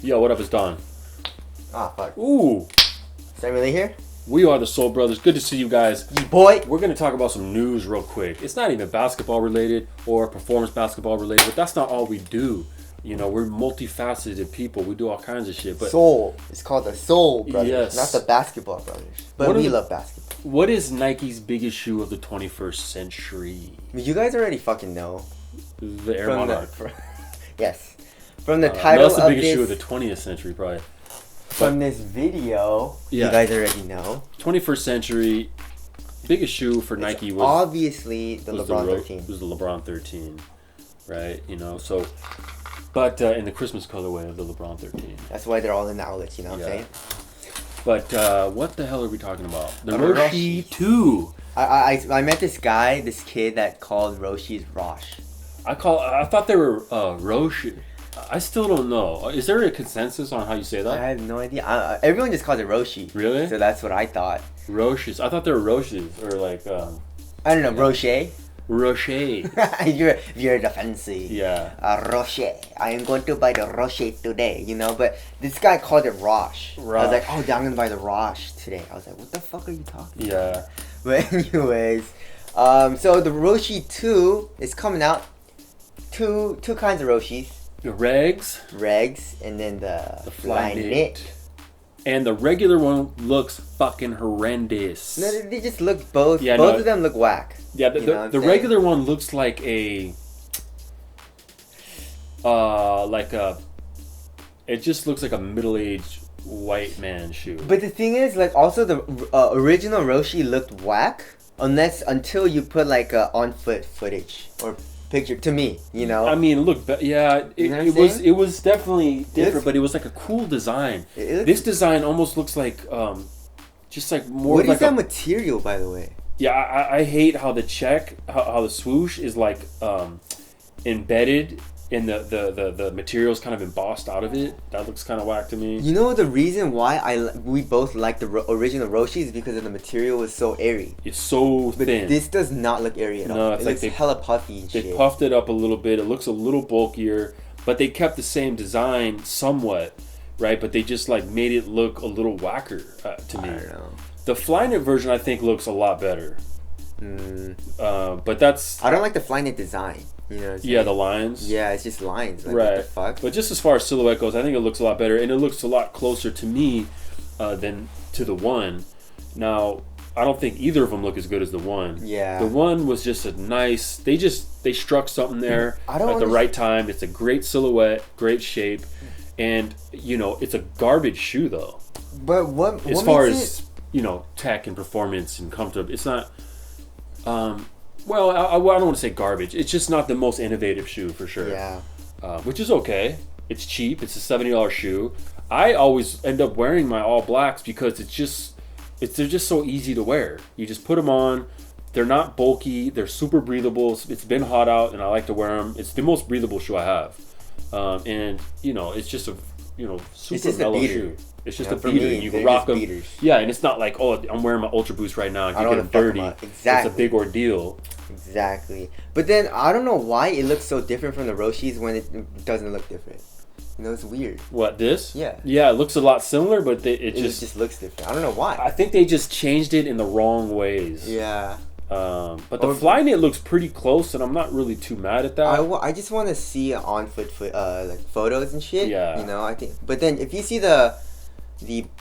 Yo, what up? It's Don. Ah, fuck. Ooh. Is Emily here? We are the Soul Brothers. Good to see you guys. You boy. We're going to talk about some news real quick. It's not even basketball related or performance basketball related, but that's not all we do. You know, we're multifaceted people. We do all kinds of shit. But Soul. It's called the Soul Brothers, yes. not the Basketball Brothers. But we love basketball. What is Nike's biggest shoe of the 21st century? You guys already fucking know. The Air Monarch. Yes. From the title that's the of biggest this, shoe of the 20th century, probably. From this video, Yeah. you guys already know. 21st century, biggest shoe for Nike was obviously the LeBron 13. It was the LeBron 13, right? You know, so, but in the Christmas colorway of the LeBron 13. That's why they're all in the outlets, you know what I'm saying? But what the hell are we talking about? The Roshe. Roshe 2. I met this guy, this kid that called Roshe's Roshe. I thought they were Roshe. I still don't know. Is there a consensus on how you say that? I have no idea. Everyone just calls it Roshe. Really? So that's what I thought. Roshes. I thought they were Roshes or like. I don't know, Roshe. Roshe. you're the fancy. Yeah. Roshe. I am going to buy the Roshe today, you know. But this guy called it Roshe. I was like, oh, yeah, I'm gonna buy the Roshe today. I was like, what the fuck are you talking about? Yeah. But anyways, so the Roshe 2 is coming out. Two kinds of Roshes. The regs, and then the Flyknit. And the regular one looks fucking horrendous. No, they just look both. Yeah, both of them look whack. Yeah, the regular one looks like a it just looks like a middle-aged white man shoe. But the thing is, like, also the original Roshe looked whack until you put like on-foot footage or picture to me, you know. I mean, look, yeah, it was definitely different, but it was like a cool design. This design almost looks like just like more. What like is that material, by the way? Yeah, I hate how the how the swoosh is like embedded in the materials kind of embossed out of it. That looks kind of whack to me. You know the reason why we both like the original Roshe is because of the material was so airy. It's so thin. This does not look airy at all. No, it's it looks hella puffy and shit. They puffed it up a little bit. It looks a little bulkier, but they kept the same design somewhat, right? But they just like made it look a little whacker to me. I don't know. The Flyknit version I think looks a lot better. But that's... I don't like the Flyknit design. You know what I'm saying? Yeah, the lines. Yeah, it's just lines. Like, right. What the fuck? But just as far as silhouette goes, I think it looks a lot better, and it looks a lot closer to me than to the one. Now, I don't think either of them look as good as the one. Yeah. The one was just a nice... They struck something there at the right time. It's a great silhouette, great shape, and, you know, it's a garbage shoe, though. But what as far as, you know, tech and performance and comfort, it's not... well, I don't want to say garbage. It's just not the most innovative shoe for sure. Yeah. Which is okay. It's cheap. It's a $70 shoe. I always end up wearing my all blacks because they're just so easy to wear. You just put them on. They're not bulky. They're super breathable. It's been hot out, and I like to wear them. It's the most breathable shoe I have. And you know, it's just a super mellow shoe. It's just a beater. You can rock them. Beaters. Yeah, and it's not like, oh, I'm wearing my Ultra Boost right now. And you get them dirty. Exactly. It's a big ordeal. Exactly. But then I don't know why it looks so different from the Roshes when it doesn't look different. You know, it's weird. What, this? Yeah. Yeah, it looks a lot similar, but it just looks different. I don't know why. I think they just changed it in the wrong ways. Yeah. But the Flyknit looks pretty close, and I'm not really too mad at that. I just want to see on-foot like photos and shit. Yeah. You know, I think. But then if you see the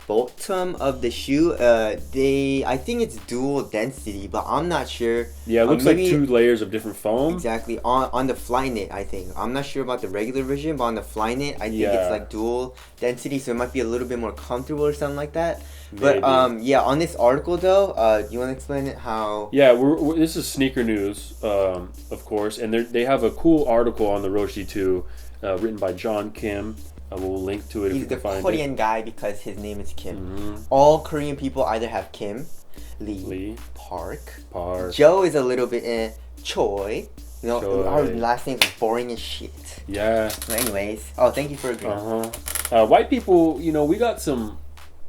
bottom of the shoe, I think it's dual density, but I'm not sure. Yeah, it looks like 2 layers of different foam. Exactly. On the Flyknit, I think. I'm not sure about the regular version, but on the Flyknit, I think it's like dual density, so it might be a little bit more comfortable or something like that. Maybe. But yeah, on this article though, you want to explain it how? Yeah, this is sneaker news, of course, and they have a cool article on the Roshe 2, written by John Kim. We'll link to it if you can find it. He's the Korean guy because his name is Kim. Mm-hmm. All Korean people either have Kim, Lee. Park. Joe is a little bit Choi. You know, Choi. Our last names are boring as shit. Yeah. So anyways, thank you for agreeing. White people, you know, we got some,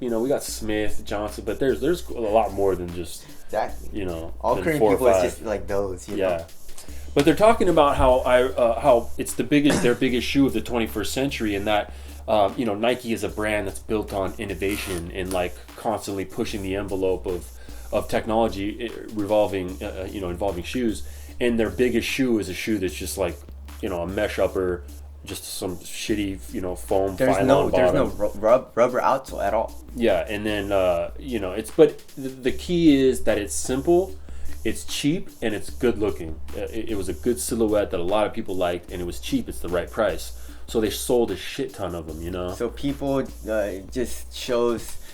you know, we got Smith, Johnson, but there's a lot more than just Exactly. You know, all than Korean 4 or people is 5. just like those. You know? Yeah. But they're talking about how it's the biggest their biggest shoe of the 21st century, and that you know, Nike is a brand that's built on innovation and like constantly pushing the envelope of technology revolving you know, involving shoes. And their biggest shoe is a shoe that's just like, you know, a mesh upper, just some shitty, you know, foam. There's no rubber outsole at all. Yeah, and then you know, but the key is that it's simple. It's cheap and it's good looking. It was a good silhouette that a lot of people liked, and it was cheap. It's the right price. So they sold a shit ton of them, you know? So people just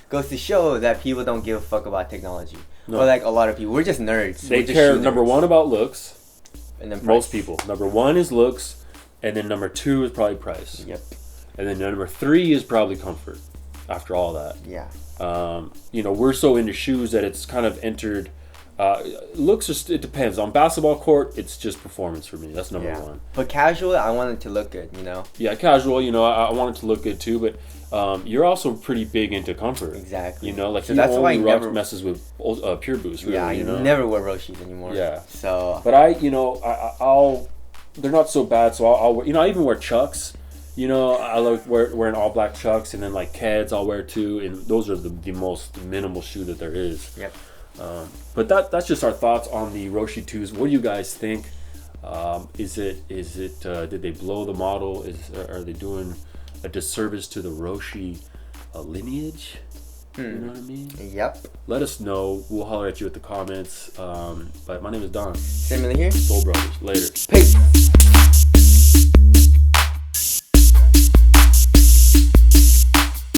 goes to show that people don't give a fuck about technology. No. Or like a lot of people. We're just nerds. They care, number one, about looks. And then price. Most people. Number one is looks, and then number two is probably price. Yep. And then number three is probably comfort after all that. Yeah. You know, we're so into shoes that it's kind of entered... looks just, it depends. On basketball court, it's just performance for me. That's number one. But casual, I want it to look good, you know? Yeah, casual, you know, I want it to look good too, but you're also pretty big into comfort. Exactly. You know, like so he that's only why messes with Pure Boost, really, yeah, you know? never wear Roshes anymore. Yeah. So. But I'll they're not so bad, so I'll you know, I even wear Chucks. You know, I like wearing all black Chucks, and then like Keds I'll wear too, and those are the most minimal shoe that there is. Yep. But that's just our thoughts on the Roshe 2s. What do you guys think? Is it did they blow the model? Are they doing a disservice to the Roshe lineage? You know what I mean? Yep. Let us know. We'll holler at you at the comments. But my name is Don. Similar here. Soul Brothers. Later. Peace.